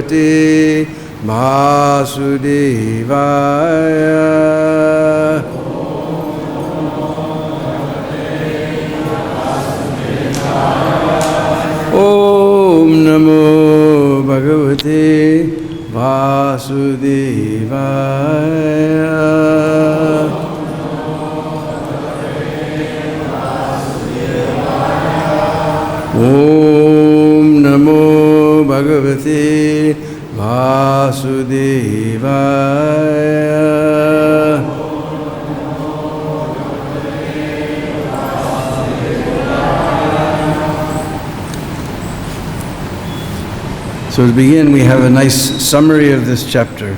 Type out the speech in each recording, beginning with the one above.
bhagavate Vasudevaya. Om Namo Bhagavate Vasudevaya. Om Namo Bhagavate Vasudevaya. So to begin, we have a nice summary of this chapter.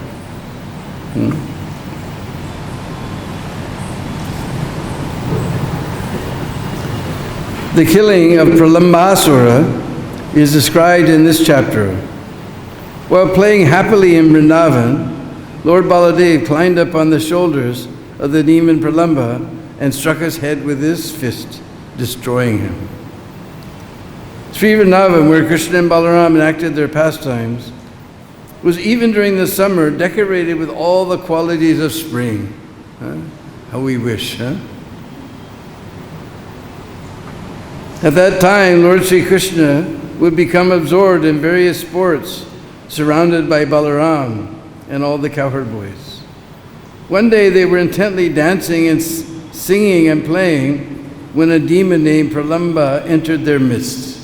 The killing of Pralambasura is described in this chapter. While playing happily in Vrindavan, Lord Baladev climbed up on the shoulders of the demon Pralamba and struck his head with his fist, destroying him. Sri Vrindavan, where Kṛṣṇa and Balarāma enacted their pastimes, was even during the summer decorated with all the qualities of spring. How we wish, huh? At that time, Lord Sri Kṛṣṇa would become absorbed in various sports, surrounded by Balaram and all the cowherd boys. One day they were intently dancing and singing and playing when a demon named Pralamba entered their midst,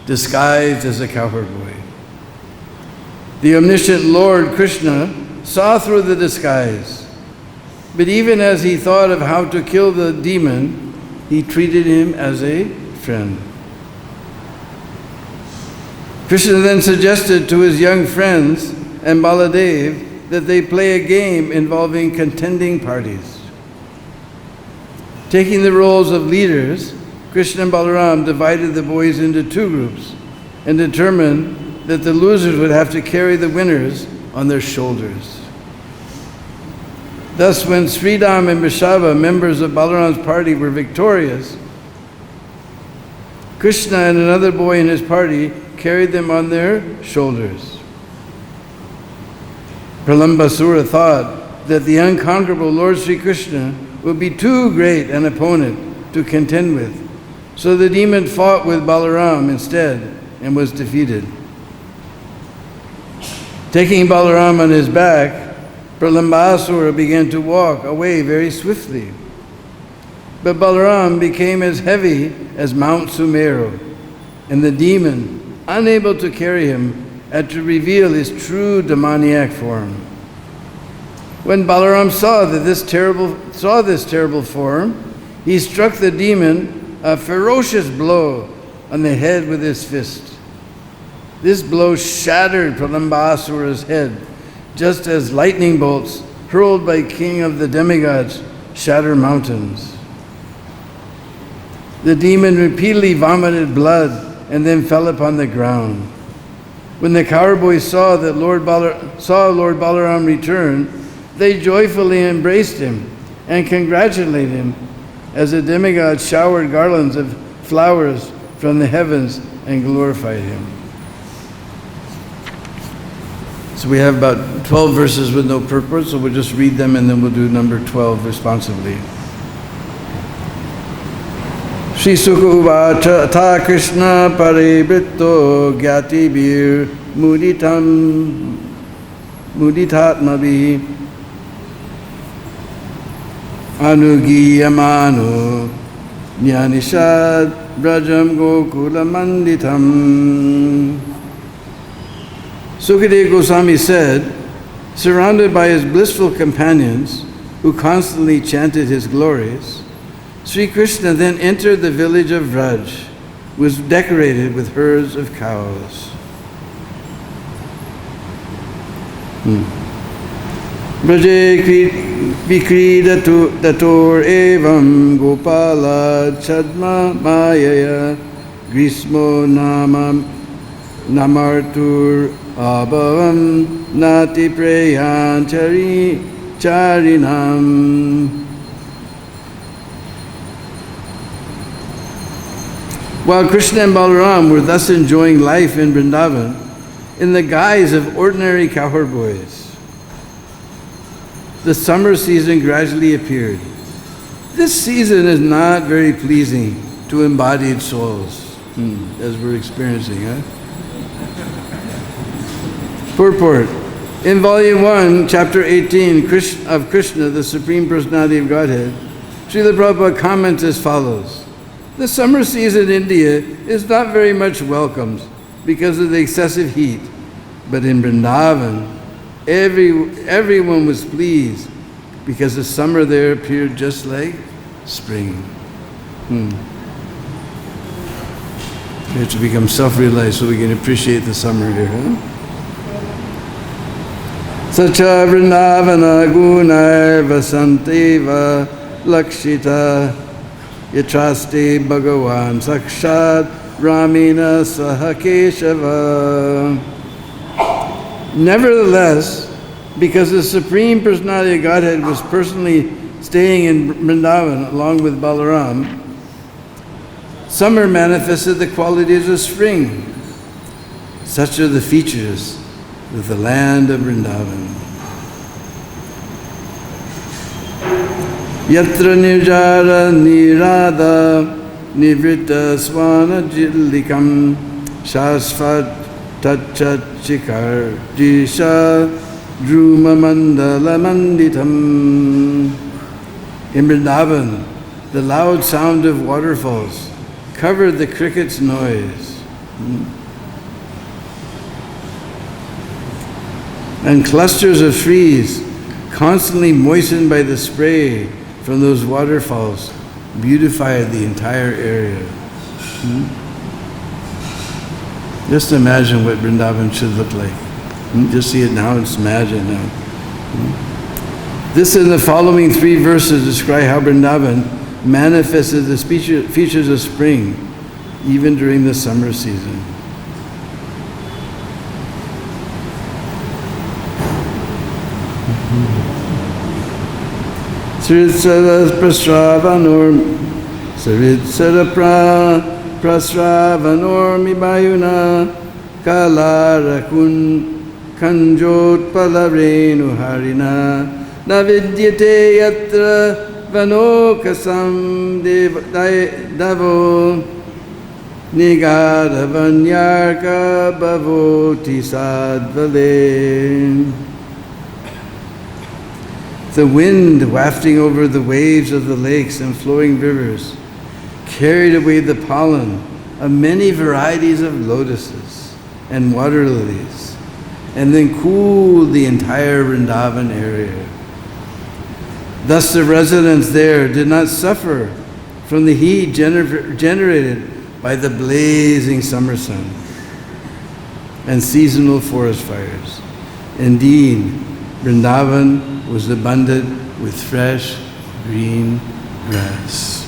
disguised as a cowherd boy. The omniscient Lord Kṛṣṇa saw through the disguise, but even as he thought of how to kill the demon, he treated him as a friend. Kṛṣṇa then suggested to his young friends and Baladev that they play a game involving contending parties. Taking the roles of leaders, Kṛṣṇa and Balaram divided the boys into two groups and determined that the losers would have to carry the winners on their shoulders. Thus, when Sridham and Vrishabha, members of Balaram's party, were victorious, Kṛṣṇa and another boy in his party carried them on their shoulders. Pralambasura thought that the unconquerable Lord Sri Kṛṣṇa would be too great an opponent to contend with, so the demon fought with Balaram instead and was defeated. Taking Balaram on his back, Pralambasura began to walk away very swiftly. But Balaram became as heavy as Mount Sumeru, and the demon, unable to carry him, had to reveal his true demoniac form. When Balaram saw this terrible form, he struck the demon a ferocious blow on the head with his fist. This blow shattered Pralambasura's head, just as lightning bolts hurled by king of the demigods shatter mountains. The demon repeatedly vomited blood and then fell upon the ground. When the cowherd boys saw Lord Balaram return, they joyfully embraced him and congratulated him as the demigods showered garlands of flowers from the heavens and glorified him. So we have about 12 verses with no purport, so we'll just read them and then we'll do number 12 responsively. Shri Sukha uvacha atha Kṛṣṇa parivritto gyatibhir muditatmabhi anugiyamano jnanishad brajam gokulamanditam. Sukadeva Goswami said, surrounded by his blissful companions who constantly chanted his glories, Sri Kṛṣṇa then entered the village of Vraj, was decorated with herds of cows. Vraje cikrīḍatur evam gopala chadma mayaya grismo namartur abhavam nati preyan charinam. While Kṛṣṇa and Balaram were thus enjoying life in Vrindavan, in the guise of ordinary cowherd boys. The summer season gradually appeared. This season is not very pleasing to embodied souls, as we're experiencing. Purport. In Volume 1, Chapter 18 of Kṛṣṇa, the Supreme Personality of Godhead, Srila Prabhupada comments as follows. The summer season in India is not very much welcomed because of the excessive heat, but in Vrindavan, everyone was pleased because the summer there appeared just like spring. We have to become self-realized so we can appreciate the summer here. Sacha Vrindavana gunai vasanteva lakshita yatraste bhagavan sakshat ramina saha keshava. Nevertheless, because the Supreme Personality of Godhead was personally staying in Vrindavan along with Balarāma, summer manifested the qualities of spring. Such are the features of the land of Vrindavan. Yatra nirjara nirada nivrita swana jillikam shasvat tachat cikar jisha druma mandala manditam. In Vrindavan, the loud sound of waterfalls covered the cricket's noise. And clusters of trees, constantly moistened by the spray from those waterfalls, beautified the entire area. Just imagine what Vrindavan should look like. Just see it now, just imagine now. This and the following 3 verses describe how Vrindavan manifested the features of spring, even during the summer season. Saritsara prasravanor mibayuna kalarakun kanjot palarenu harina navidyate yatra vanokasam davo nigadavanyarka bhavoti sadvale. The wind wafting over the waves of the lakes and flowing rivers carried away the pollen of many varieties of lotuses and water lilies, and then cooled the entire Vrindavan area. Thus the residents there did not suffer from the heat generated by the blazing summer sun and seasonal forest fires. Indeed, Vrindavan was abundant with fresh green grass.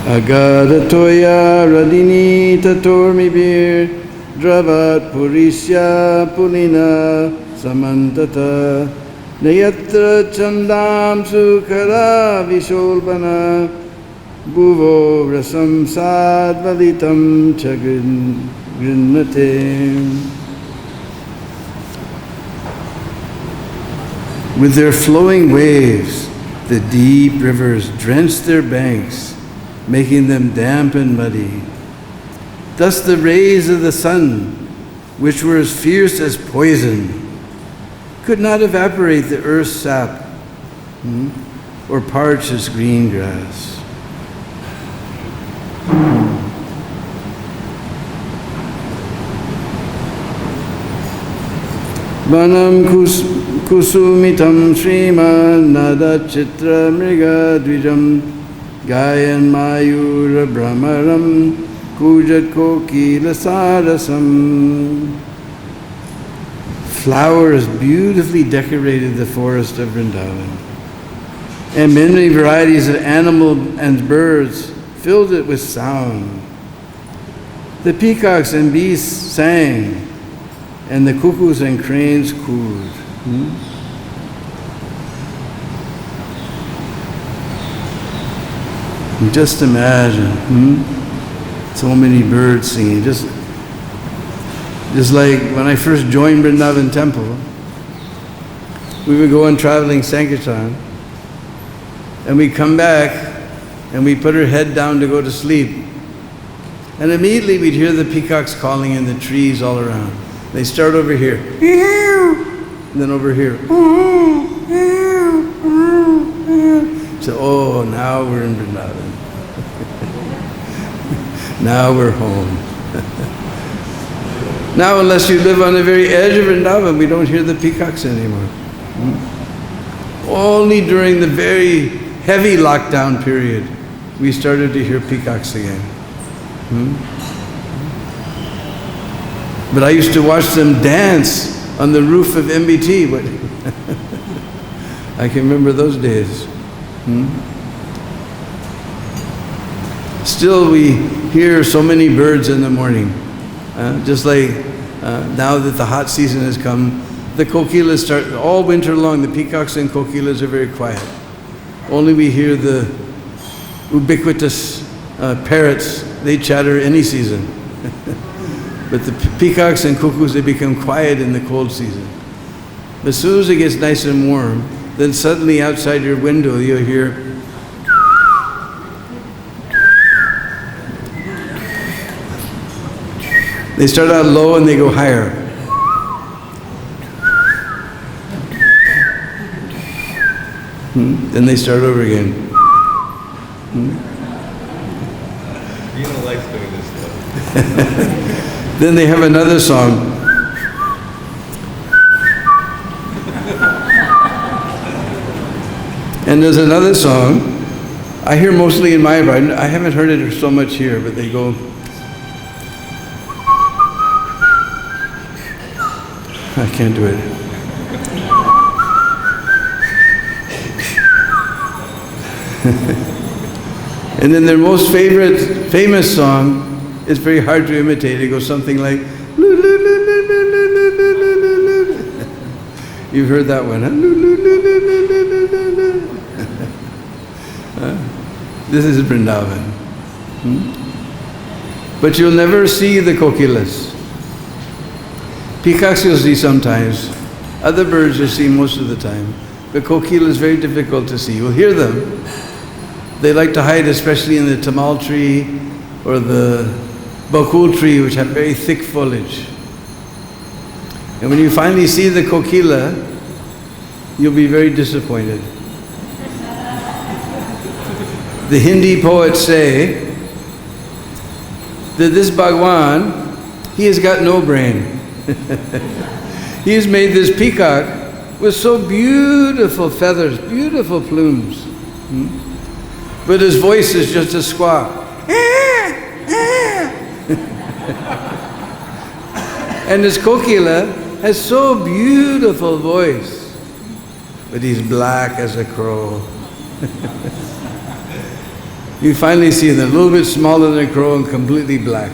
Agadatoya radini tatormibir dravat purisya pulina samantata nayatra chandam sukara visholbana bhuvo rasam sadvalitam chagrinnate. With their flowing waves, the deep rivers drenched their banks, making them damp and muddy. Thus the rays of the sun, which were as fierce as poison, could not evaporate the earth's sap or parch its green grass. Vanam kusumitam sriman nada chitra mriga dvijam gayan mayura brahmaram kujat koki lasarasam. Flowers beautifully decorated the forest of Vrindavan, and many varieties of animals and birds filled it with sound. The peacocks and beasts sang, and the cuckoos and cranes cooed. Just imagine So many birds singing. Just like when I first joined Vrindavan temple, we would go on traveling Sankirtan, and we come back and we put our head down to go to sleep. And immediately we'd hear the peacocks calling in the trees all around. They start over here, and then over here. So, oh, now we're in Vrindavan. Now we're home. Now, unless you live on the very edge of Vrindavan, we don't hear the peacocks anymore. Only during the very heavy lockdown period, we started to hear peacocks again. But I used to watch them dance on the roof of MBT. I can remember those days. Still, we hear so many birds in the morning. Just like now that the hot season has come, the kokilas start, all winter long, the peacocks and kokilas are very quiet. Only we hear the ubiquitous parrots, they chatter any season. But the peacocks and cuckoos, they become quiet in the cold season. But as soon as it gets nice and warm, then suddenly outside your window you'll hear they start out low and they go higher. Then they start over again. Deena likes doing this stuff. Then they have another song. And there's another song I hear mostly in Mayapur. I haven't heard it so much here, but they go. I can't do it. And then their most famous song is very hard to imitate. It goes something like, you've heard that one, huh? This is Vrindavan. But you'll never see the kokilas. Peacocks you'll see sometimes. Other birds you'll see most of the time. But kokila is very difficult to see. You'll hear them. They like to hide especially in the tamal tree or the bakul tree, which have very thick foliage. And when you finally see the kokila, you'll be very disappointed. The Hindi poets say that this Bhagwan, he has got no brain. He has made this peacock with so beautiful feathers, beautiful plumes. But his voice is just a squawk. And his kokila has so beautiful voice, but he's black as a crow. You finally see them a little bit smaller than a crow and completely black.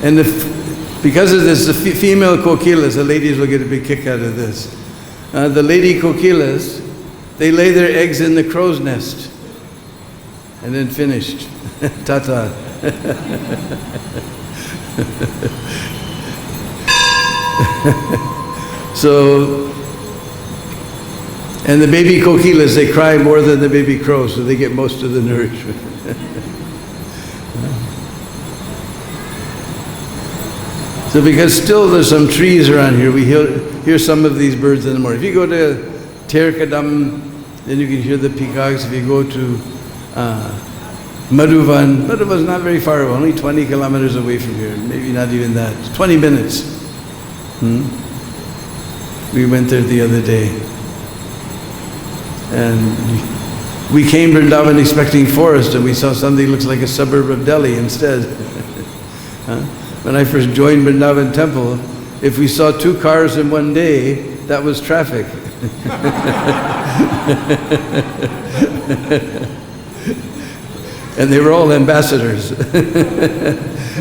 And because of this, the female kokilas, the ladies will get a big kick out of this. The lady kokilas, they lay their eggs in the crow's nest and then finished. Ta-ta. So, and the baby kokilas, they cry more than the baby crows, so they get most of the nourishment. So because still there's some trees around here, we hear some of these birds in the morning. If you go to Terkadam, then you can hear the peacocks. If you go to Madhuvan's not very far away, only 20 kilometers away from here, maybe not even that, 20 minutes. We went there the other day. And we came to Vrindavan expecting forest, and we saw something that looks like a suburb of Delhi instead. When I first joined Vrindavan temple, if we saw 2 cars in one day, that was traffic. And they were all ambassadors.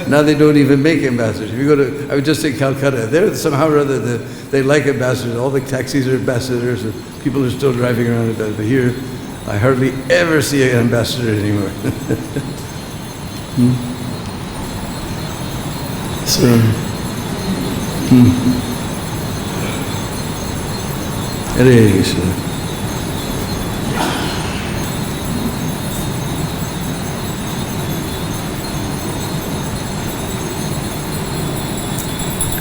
Now they don't even make ambassadors. If you go to, I was just in Calcutta, there somehow or other they like ambassadors. All the taxis are ambassadors, and people are still driving around in that. But here, I hardly ever see an ambassador anymore. So, Hare Krishna.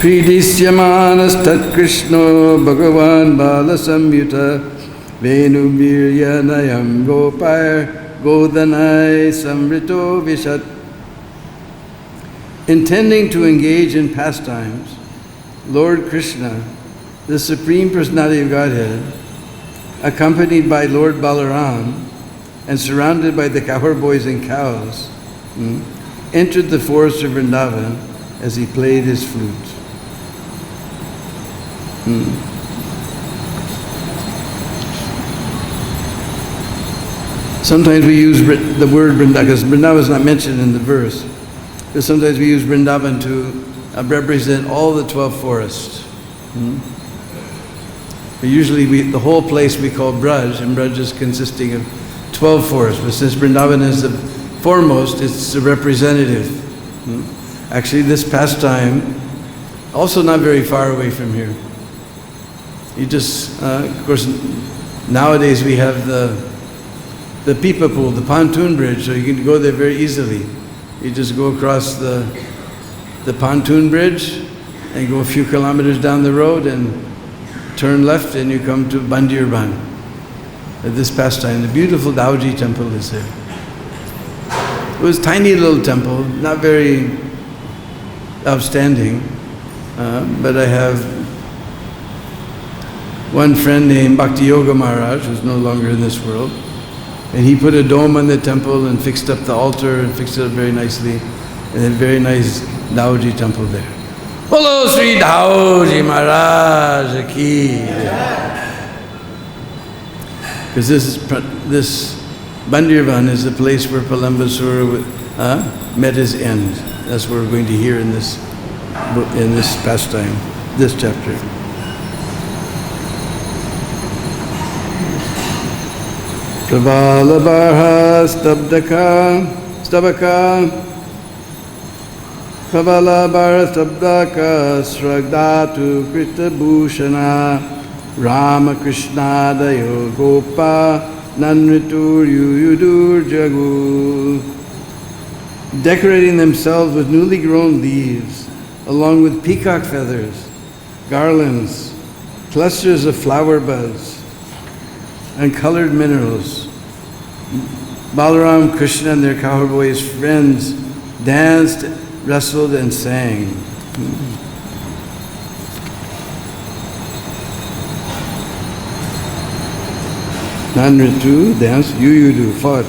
Kridishyamanas Krishno Bhagavan Balasamyuta Venubhiryanayam Gopair Godanai Samrito Vishat. Intending to engage in pastimes, Lord Kṛṣṇa, the Supreme Personality of Godhead, accompanied by Lord Balarāma and surrounded by the cowherd boys and cows, entered the forest of Vrindavan as he played his flute. Sometimes we use the word Vrindavan, because Vrindavan is not mentioned in the verse, but sometimes we use Vrindavan to represent all the 12 forests. But usually the whole place we call Braj, and Braj is consisting of 12 forests, but since Vrindavan is the foremost, it's a representative. Actually, this pastime, also not very far away from here. You just, of course, nowadays we have the pipa pool, the pontoon bridge, so you can go there very easily. You just go across the pontoon bridge and go a few kilometers down the road and turn left and you come to Bandhu at this pastime. The beautiful Daoji temple is there. It was a tiny little temple, not very outstanding, but I have one friend named Bhakti-yoga Maharaj, who's no longer in this world, and he put a dome on the temple and fixed up the altar and fixed it up very nicely, and a very nice Daoji temple there. Bolo Sri Daoji Maharaj ki. Because this Bandhu is the place where Palambasura met his end. That's what we're going to hear in this pastime, this chapter. Pravala Stabdaka Sragdatu Kritabhushana Rama Kṛṣṇa Dayo Gopa Nanritur Yuyudur Jagu. Decorating themselves with newly grown leaves, along with peacock feathers, garlands, clusters of flower buds, and colored minerals. Balaram, Kṛṣṇa, and their cowherd boys friends danced, wrestled, and sang. Nanritu danced, Yuyudu fought,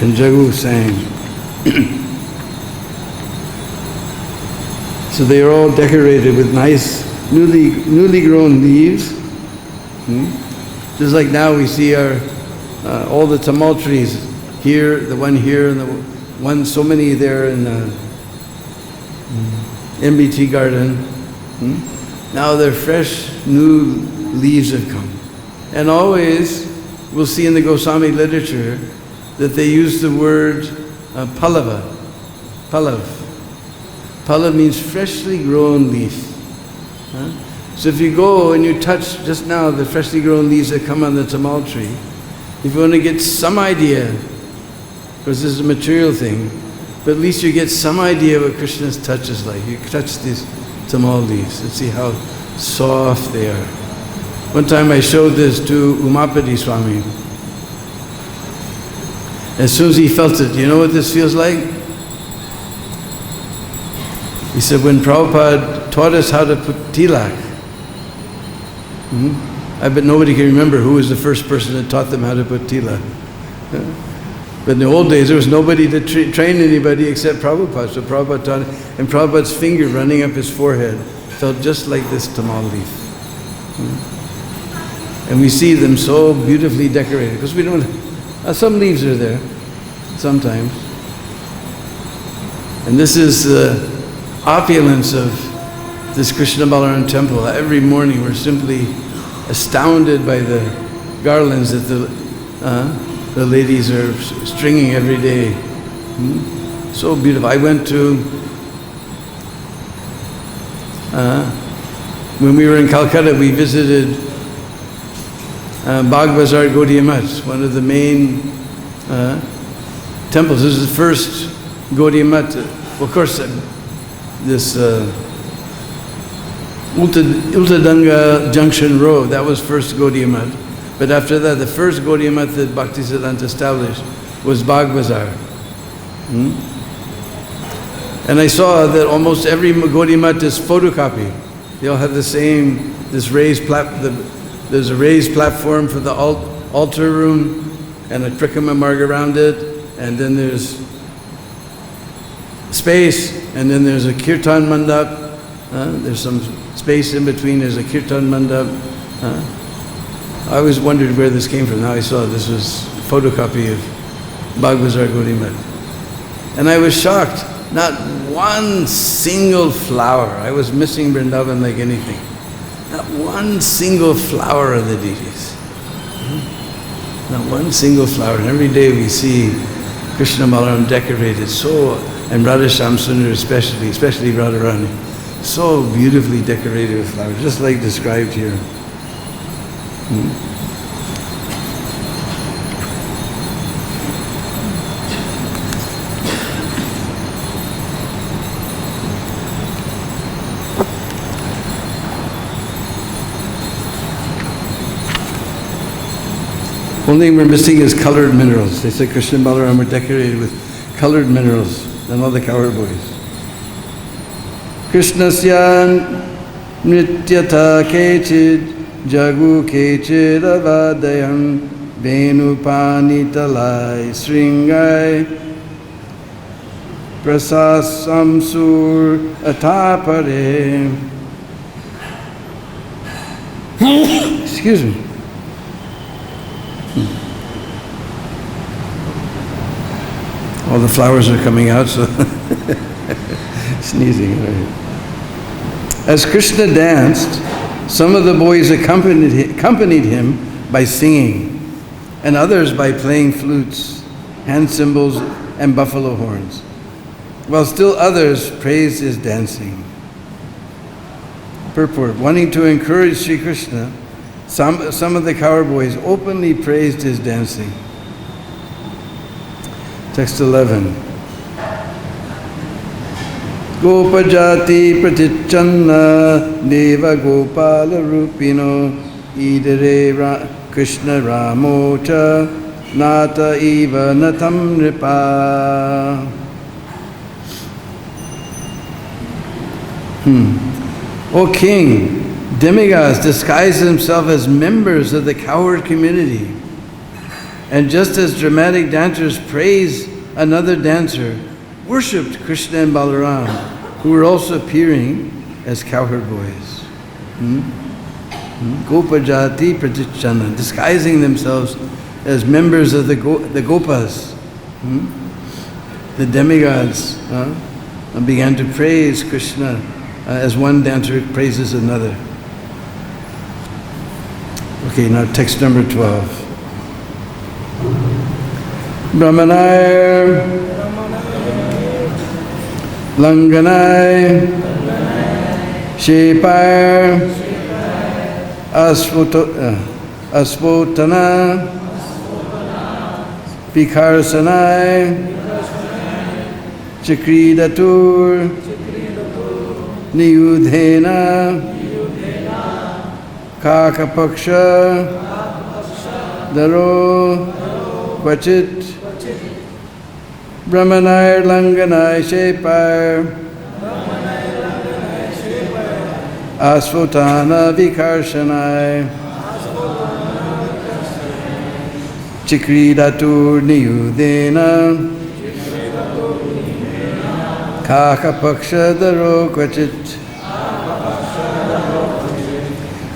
and Jagu sang. So they are all decorated with nice, newly grown leaves. Just like now we see all the tamal trees here, the one here, and the one, so many there in the MBT garden. Now they're fresh, new leaves have come. And always we'll see in the Goswami literature that they use the word pallava, pallav. Pallav means freshly grown leaf. So if you go and you touch just now the freshly grown leaves that come on the tamal tree, if you want to get some idea, because this is a material thing, but at least you get some idea what Krishna's touch is like. You touch these tamal leaves and see how soft they are. One time I showed this to Umapati Swami. As soon as he felt it, you know what this feels like? He said, when Prabhupada taught us how to put tilak, I bet nobody can remember who was the first person that taught them how to put tilak. But in the old days, there was nobody to train anybody except Prabhupada. So Prabhupada taught it, and Prabhupada's finger running up his forehead felt just like this tamal leaf. And we see them so beautifully decorated, because we don't, some leaves are there, sometimes. And this is the opulence of this Kṛṣṇa Balarāma temple. Every morning we're simply astounded by the garlands that the ladies are stringing every day. So beautiful. I went to, when we were in Calcutta, we visited Bagbazar Gaudiya Math, one of the main temples. This is the first Gaudiya Math. Well, of course, this Ultadanga Junction Road, that was first Gaudiya Math. But after that, the first Gaudiya Math that Bhaktisiddhanta established was Bagbazar. And I saw that almost every Gaudiya Math is photocopied. They all have the same, this raised there's a raised platform for the altar room and a krikama marg around it, and then there's space, and then there's a kirtan mandap. There's some space in between, there's a kirtan mandap. I always wondered where this came from. Now I saw this was a photocopy of Bagbazar Gaudiya Math. And I was shocked, not one single flower. I was missing Vrindavan like anything. Not one single flower of the deities. Not one single flower. And every day we see Kṛṣṇa and Balarāma decorated so, and Radha-Shyam Sundar especially Radharani, so beautifully decorated with flowers, just like described here. Only thing we're missing is colored minerals. They say Kṛṣṇa and Balarāma were decorated with colored minerals, and all the cowherd boys. Krishnasya nrityata kechid jagu kechid avadayam venupanitalai sringai prasasamsur atapare. Excuse me. All the flowers are coming out, so sneezing. As Kṛṣṇa danced, some of the boys accompanied him by singing, and others by playing flutes, hand cymbals, and buffalo horns, while still others praised his dancing. Purport: wanting to encourage Sri Kṛṣṇa, some of the cowherd boys openly praised his dancing. Text 11. Gopajati pratichanna deva gopala rupino idare Kṛṣṇa ramo cha nata eva natam nripa. O king, demigods disguise themselves as members of the cowherd community. And just as dramatic dancers praise another dancer, worshipped Kṛṣṇa and Balarāma, who were also appearing as cowherd boys. Gopajati pratichanna, disguising themselves as members of the gopas, the demigods, and began to praise Kṛṣṇa as one dancer praises another. Okay, now text number 12. Bhramaṇair, laṅghanaiḥ, cṣepair, āsphoṭana-vikarṣaṇaiḥ, cikṛīḍatur, niyuddhena, kāka-pakṣa-dharau, kvacit. Bhramaṇair, laṅghanaiḥ, cṣepair, āsphoṭana-vikarṣaṇaiḥ, cikṛīḍatur, niyuddhena, kāka-pakṣa-dharau, kvacit.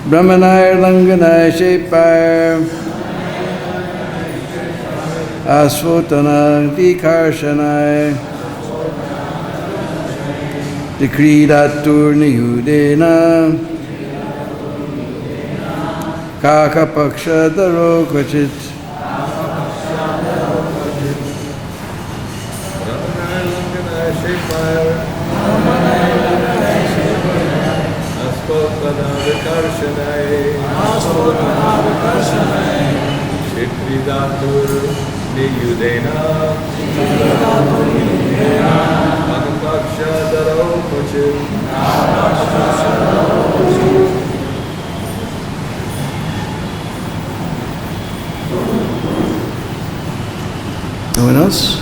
Bhramaṇair, laṅghanaiḥ, cṣepair, āsphoṭana-vikarṣaṇaiḥ, cikṛīḍatur, niyuddhena, kāka-pakṣa-dharau kvacit. āsphoṭana-vikarṣaṇaiḥ cikrīḍatur niyuddhena kāka-pakṣa-dharau kvacit. No one else?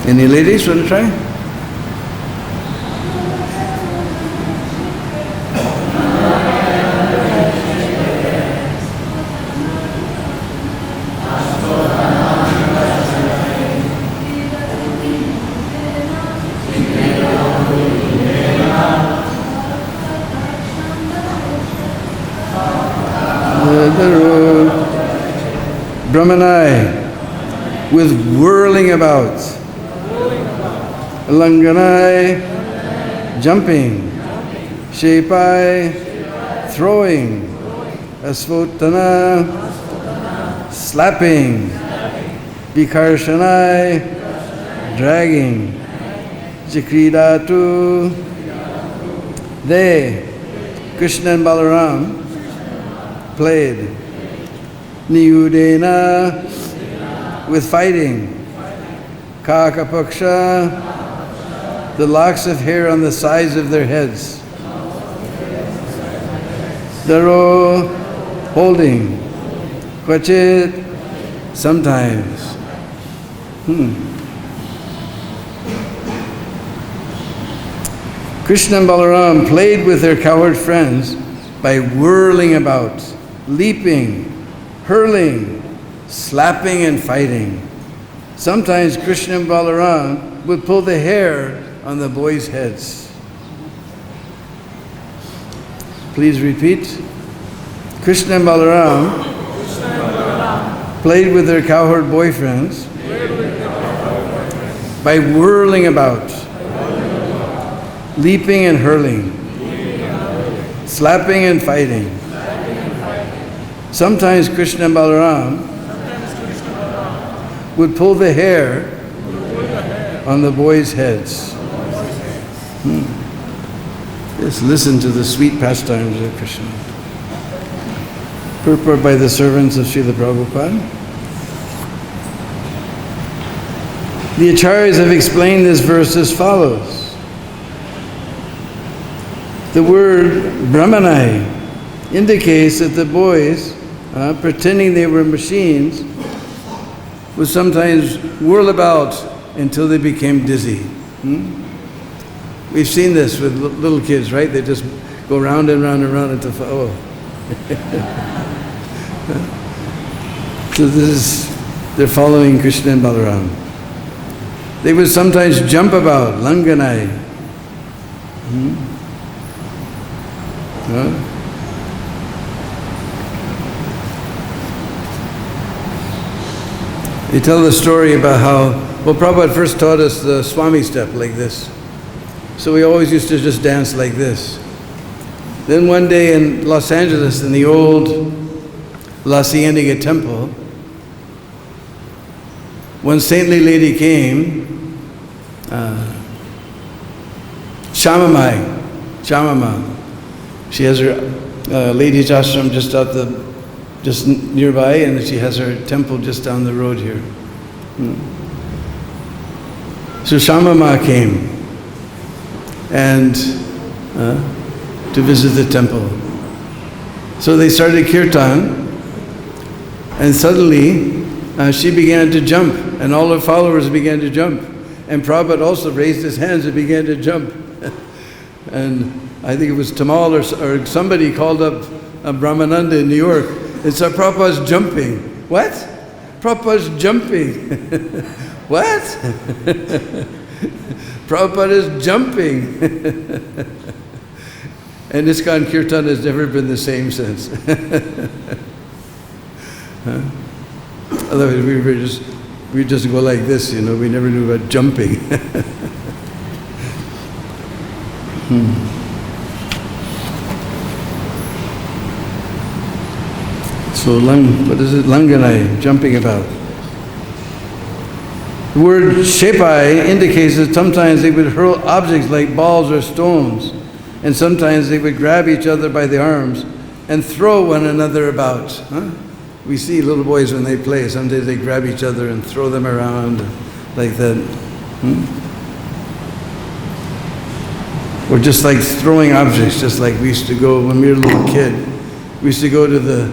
Any ladies want to try? Bhramaṇair, with whirling about. Laṅghanaiḥ, jumping. Kṣepair, throwing. āsphoṭana, slapping. vikarṣaṇaiḥ, dragging. cikṛīḍatur, they, Kṛṣṇa and Balarāma, played. Niyuddhena, with fighting. Kāka-pakṣa, the locks of hair on the sides of their heads. Dharau, holding. Kvacit, sometimes. Kṛṣṇa and Balarāma played with their cowherd friends by whirling about, leaping, hurling, slapping and fighting. Sometimes Kṛṣṇa and Balarāma would pull the hair on the boys' heads. Please repeat. Kṛṣṇa and Balarāma played with their cowherd boyfriends by whirling about, leaping and hurling, slapping and fighting. Sometimes Kṛṣṇa and Balarāma would pull the hair on the boys' heads. Just listen to the sweet pastimes of Krishna. Purport by the servants of Srila Prabhupada. The Ācāryas have explained this verse as follows. The word bhramaṇair indicates that the boys, pretending they were machines, would sometimes whirl about until they became dizzy. We've seen this with little kids, right? They just go round and round and round until, So they're following Kṛṣṇa and Balarāma. They would sometimes jump about, laṅghanaiḥ. They tell the story about how, Prabhupada first taught us the Swami step like this. So we always used to just dance like this. Then one day in Los Angeles, in the old La Cienega temple, one saintly lady came, Shamama. She has her ladies' ashram just nearby, and she has her temple just down the road here. So Shamama came and to visit the temple. So they started kirtan, and suddenly she began to jump, and all her followers began to jump. And Prabhupada also raised his hands and began to jump. And I think it was Tamal or somebody called up Brahmananda in New York and said, Prabhupada's jumping. What? Prabhupada's jumping. What? Prabhupada is jumping. And ISKCON Kirtan has never been the same since. Otherwise we just go like this, you know, we never knew about jumping. So what is it? Laṅghanaiḥ, jumping about. The word kṣepair indicates that sometimes they would hurl objects like balls or stones, and sometimes they would grab each other by the arms and throw one another about. Huh? We see little boys when they play, sometimes they grab each other and throw them around like that. Or just like throwing objects, just like we used to go when we were a little kid. We used to go to the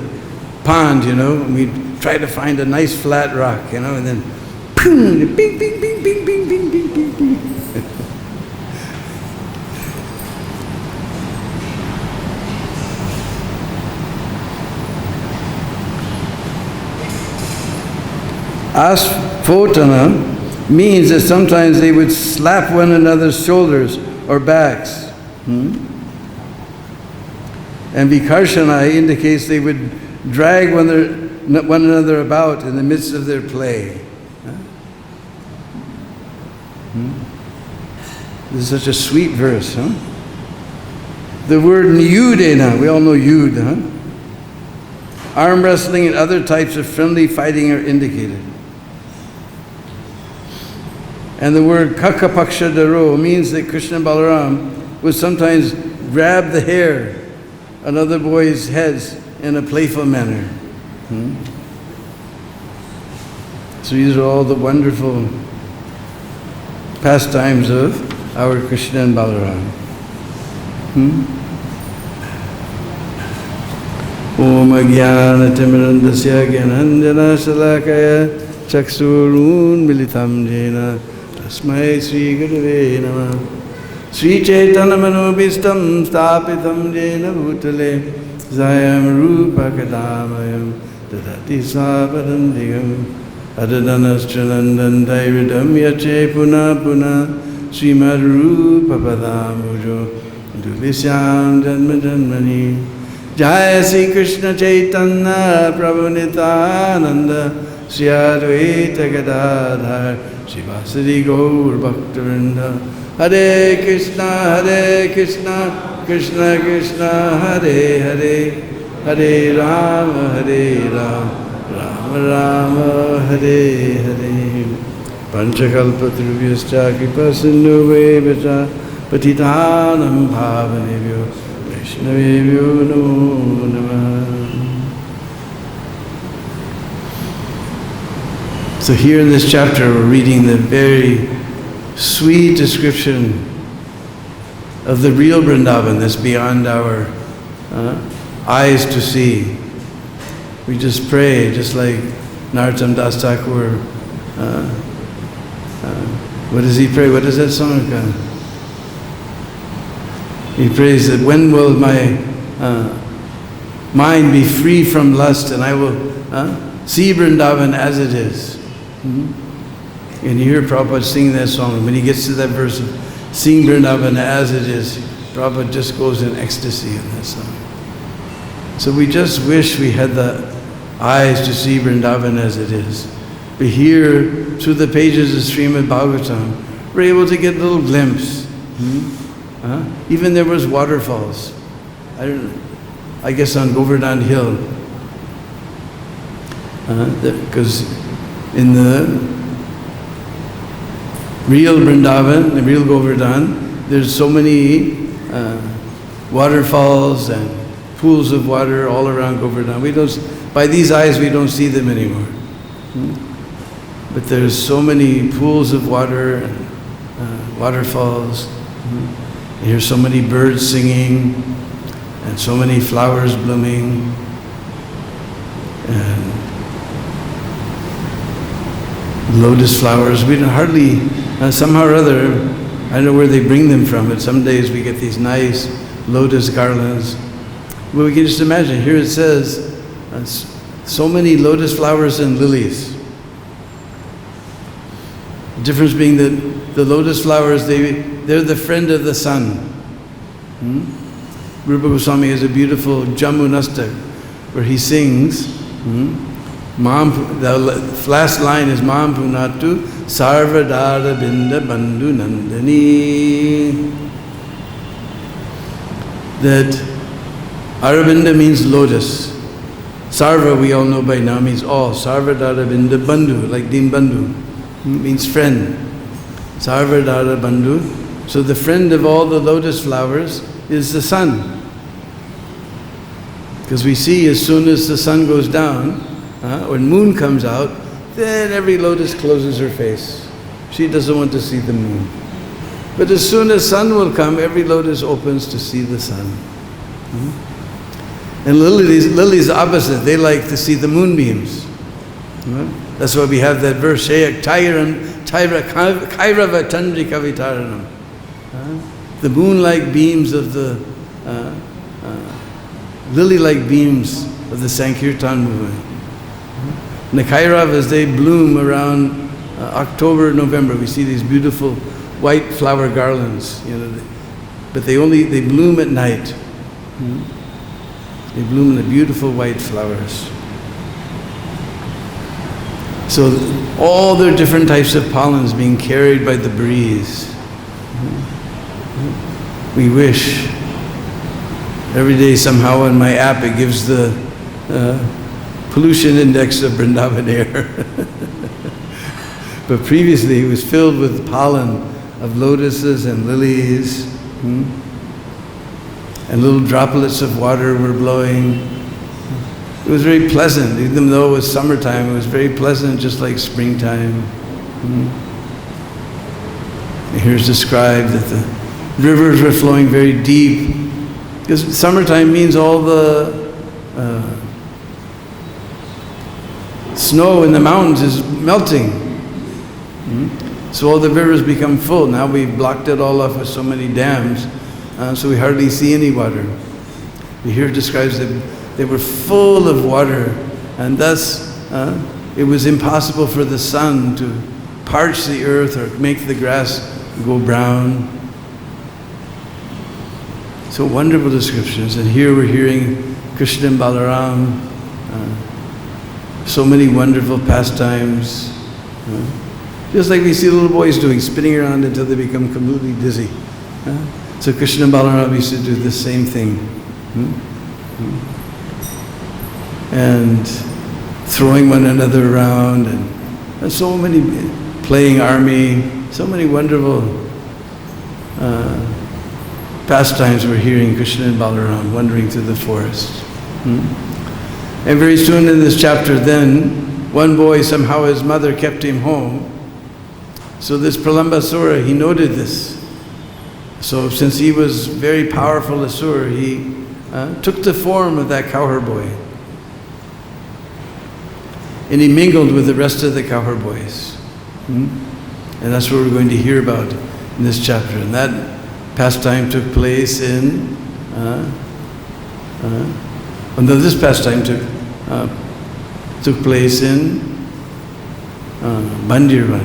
pond, and we'd try to find a nice flat rock, and then bing, bing, bing, bing, bing, bing, bing, bing, bing. Āsphoṭana means that sometimes they would slap one another's shoulders or backs. And vikarṣaṇaiḥ indicates they would drag one another about in the midst of their play. This is such a sweet verse, huh? The word niyuddhena, we all know yud, huh? Arm wrestling and other types of friendly fighting are indicated. And the word kāka-pakṣa-dharau means that Kṛṣṇa and Balarāma would sometimes grab the hair on other boys' heads in a playful manner. So these are all the wonderful pastimes of our Kṛṣṇa and Balarāma. Om ajnana-timirandasya jnananjana-shalakaya chakshurun militam jena tasmai Sri Gurave Namah. Sri Chaitanya Manobhistam Stapitam Jena Bhutale Zayam Rupa Kadamayam Dadati Sapadam Digam Adadanaschanandan Daividam Yache Puna Puna Srimad Rupa Padamujo Dulisyam Janma Janmani Jaya Sri Kṛṣṇa Chaitanya Prabhu Nityananda Sri Advaita Gadadhar Srivasadi Gaur Bhakta-vrinda Hare Krishna, Krishna Krishna, Hare Hare, Hare Rama, Rama Rama, Hare Hare. Panchakalpatrubhyascha kripasinuvebhya patitanam bhavanebhyo Vaishnavebhyo namo namah. So here in this chapter we're reading the very sweet description of the real Vrindavan that's beyond our eyes to see. We just pray, just like Narottam Das Thakur. What does he pray? What is that song? He prays that when will my mind be free from lust and I will see Vrindavan as it is. And you hear Prabhupada sing that song. When he gets to that verse of seeing Vrindavan as it is, Prabhupada just goes in ecstasy in that song. So we just wish we had the eyes to see Vrindavan as it is. But here, through the pages of Srimad Bhagavatam, we're able to get a little glimpse. Even there was waterfalls. I guess on Govardhan Hill. Because in the real Vrindavan, the real Govardhan, there's so many waterfalls and pools of water all around Govardhan. By these eyes we don't see them anymore. But there's so many pools of water and waterfalls. You hear so many birds singing and so many flowers blooming. And lotus flowers, we don't hardly, somehow or other, I don't know where they bring them from, but some days we get these nice lotus garlands. Well, we can just imagine, here it says, so many lotus flowers and lilies. The difference being that the lotus flowers, they're the friend of the sun. Rupa Goswami has a beautiful Jamunastak where he sings, the last line is Mam Punatu Sarvadara Binda Bandhu Nandani. That Aravinda means lotus. Sarva, we all know by now, means all. Sarva dada Bandhu, like Deen Bandhu, means friend. Sarva dada Bandhu. So the friend of all the lotus flowers is the sun. Because we see as soon as the sun goes down, or moon comes out, then every lotus closes her face. She doesn't want to see the moon. But as soon as sun will come, every lotus opens to see the sun. And lilies opposite, they like to see the moonbeams. That's why we have that verse, the moon-like beams of the, lily-like beams of the Sankirtan movement. And the Kairavas, they bloom around October, November. We see these beautiful white flower garlands, but they bloom at night. They bloom in the beautiful white flowers. So all their different types of pollens being carried by the breeze. We wish every day somehow on my app it gives the pollution index of Vrindavan air. But previously it was filled with pollen of lotuses and lilies. And little droplets of water were blowing. It was very pleasant, even though it was summertime, it was very pleasant, just like springtime. Here's described that the rivers were flowing very deep, because summertime means all the snow in the mountains is melting. So all the rivers become full. Now we've blocked it all off with so many dams, so we hardly see any water. Here it describes that they were full of water, and thus it was impossible for the sun to parch the earth or make the grass go brown. So wonderful descriptions. And here we're hearing Kṛṣṇa and Balarāma, so many wonderful pastimes. Just like we see little boys doing, spinning around until they become completely dizzy. So Kṛṣṇa and Balarāma used to do the same thing. And throwing one another around, and so many, playing army, so many wonderful pastimes we're hearing Kṛṣṇa and Balarāma wandering through the forest. And very soon in this chapter then, one boy, somehow his mother kept him home. So this Pralambasura, he noted this. So since he was very powerful asura, he took the form of that cowherd boy. And he mingled with the rest of the cowherd boys. And that's what we're going to hear about in this chapter. And that pastime took place in, this pastime took place in Bhagavad-Gita,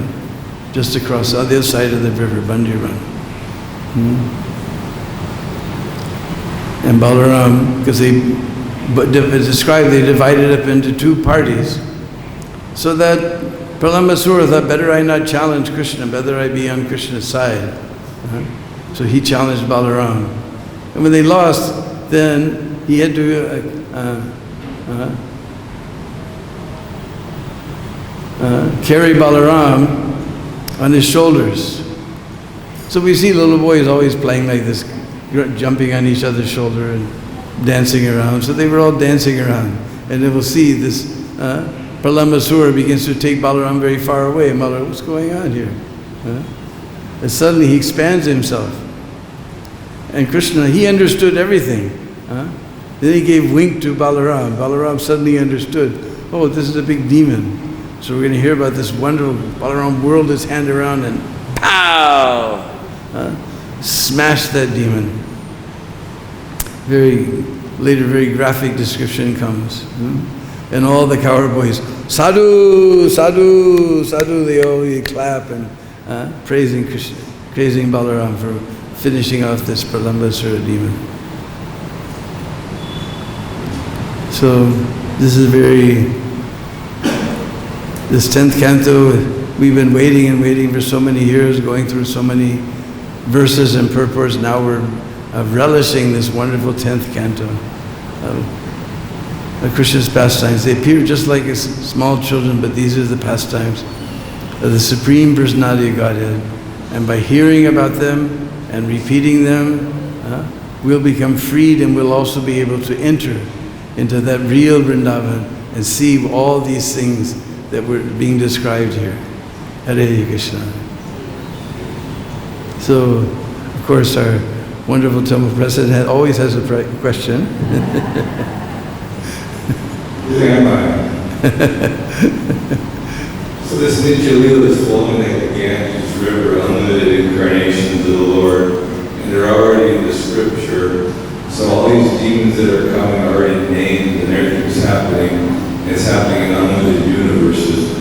just across on the other side of the river, Bhagavad-Gita. And Balaram, because they divided up into two parties, so that Pralambasura thought, better I not challenge Kṛṣṇa, better I be on Kṛṣṇa's side. So he challenged Balaram. And when they lost, then he had to carry Balaram on his shoulders. So we see little boys always playing like this, jumping on each other's shoulder and dancing around. So they were all dancing around. And then we'll see this Pralambasura begins to take Balaram very far away. And Balaram, what's going on here? And suddenly he expands himself. And Kṛṣṇa, he understood everything. Then he gave wink to Balaram. Balaram suddenly understood, oh, this is a big demon. So we're going to hear about this wonderful, Balaram whirled his hand around and pow! Smashed that demon. Later very graphic description comes. And all the cowherd boys, sadhu, sadhu, sadhu, they all clap and praising Kṛṣṇa, praising Balaram for finishing off this Pralambasura demon. So this is this 10th canto, we've been waiting and waiting for so many years, going through so many verses and purports. Now we're relishing this wonderful 10th canto. Krishna's pastimes. They appear just like small children, but these are the pastimes of the Supreme Personality of Godhead. And by hearing about them and repeating them, we'll become freed, and we'll also be able to enter into that real Vrindavan and see all these things that were being described here. Hare Krishna. So, of course, our wonderful temple president always has a question. So this Nitya Leela is flowing like a Ganges river, unlimited incarnations of the Lord, and they're already in the scripture. So all these demons that are coming are already named, and everything's happening. It's happening in unlimited universes.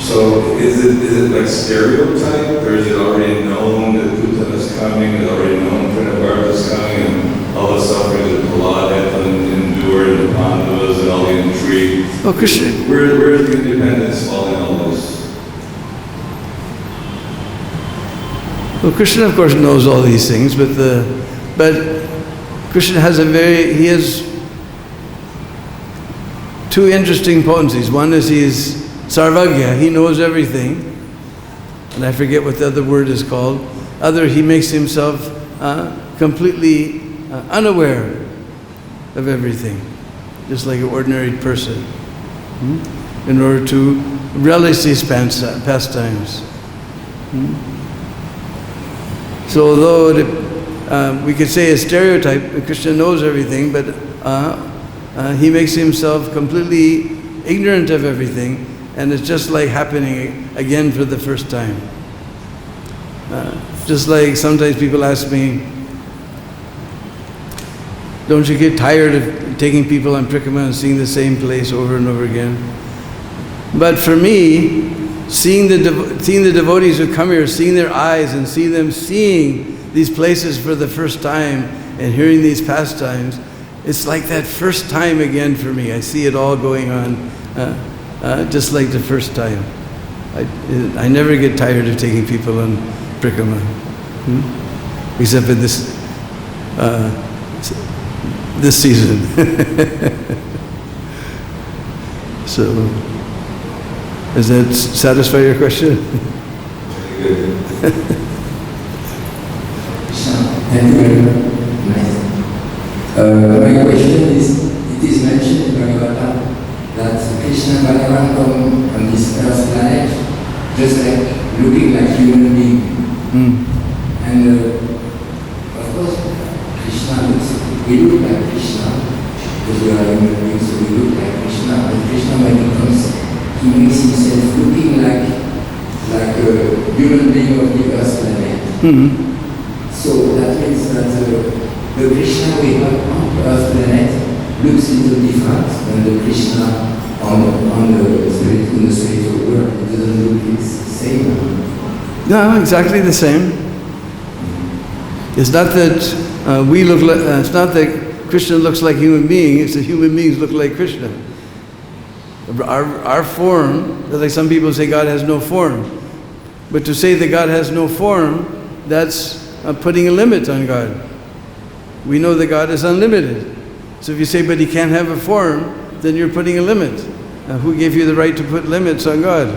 So is it like stereotype, or is it already known that Putana is coming, is already known Vrindavan is coming, and all the sufferings that Prahlad had to endure, and the Bandhus, and all the intrigue? Oh, Krishna. Where is the independence fall in all this? Well, Krishna, of course, knows all these things, but Krishna has he has two interesting potencies. One is he's Sarvagya, he knows everything, and I forget what the other word is called. He makes himself completely unaware of everything, just like an ordinary person, in order to relish these pastimes. So although we could say a stereotype, Krishna knows everything, but he makes himself completely ignorant of everything, and it's just like happening again for the first time. Just like sometimes people ask me, don't you get tired of taking people on Parikrama and seeing the same place over and over again? But for me, seeing the devotees who come here, seeing their eyes and see them seeing these places for the first time and hearing these pastimes, it's like that first time again for me. I see it all going on just like the first time. I never get tired of taking people on Parikrama, except for this season. So, does that satisfy your question? Thank you very much. My question is, it is mentioned in Bhagavad-Gita that Kṛṣṇa and Balarāma come on this earth planet just like looking like human beings. And of course, we look like Kṛṣṇa because we are human beings, so we look like Kṛṣṇa. But Kṛṣṇa, when he comes, he makes himself looking like a human being of the earth planet. So that means that the Kṛṣṇa we have on the earth planet looks a little different than the Kṛṣṇa in the spiritual world. It doesn't look the same. No, exactly the same. It's not that we look like, it's not that Krishna looks like human beings, it's that human beings look like Krishna. Our form, like some people say God has no form. But to say that God has no form, that's putting a limit on God. We know that God is unlimited. So if you say, but he can't have a form, then you're putting a limit. Who gave you the right to put limits on God?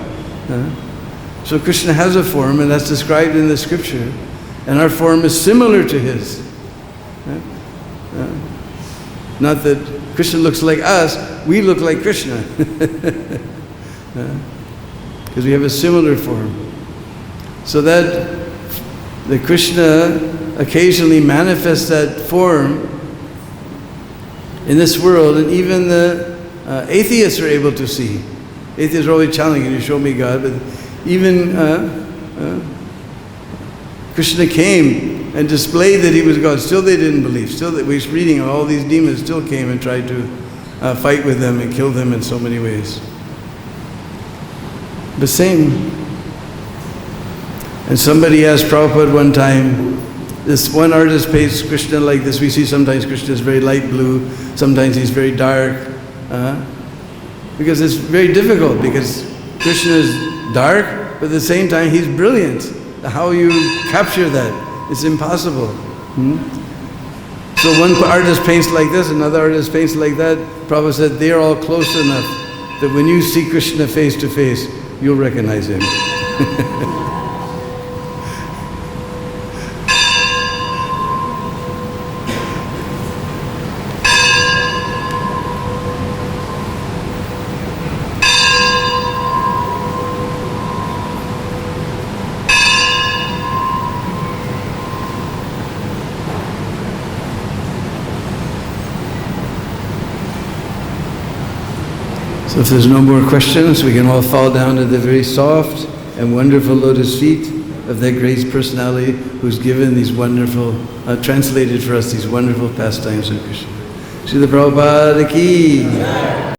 So Krishna has a form, and that's described in the scripture. And our form is similar to his. Not that Krishna looks like us, we look like Krishna. Because we have a similar form. So that the Krishna occasionally manifests that form in this world, and even the atheists are able to see. Atheists are always challenging, you show me God, but even Krishna came and displayed that he was God. Still they didn't believe. Still that we was reading, all these demons still came and tried to fight with them and kill them in so many ways. The same. And somebody asked Prabhupada one time, this one artist paints Krishna like this. We see sometimes Krishna is very light blue, sometimes he's very dark. Because it's very difficult, because Krishna is dark, but at the same time he's brilliant. How you capture that? It's impossible. So one artist paints like this, another artist paints like that. Prabhupada said they're all close enough that when you see Krishna face to face, you'll recognize him. So if there's no more questions, we can all fall down to the very soft and wonderful lotus feet of that great personality who's given these wonderful, translated for us these wonderful pastimes of Krishna. Srila Prabhupada ki.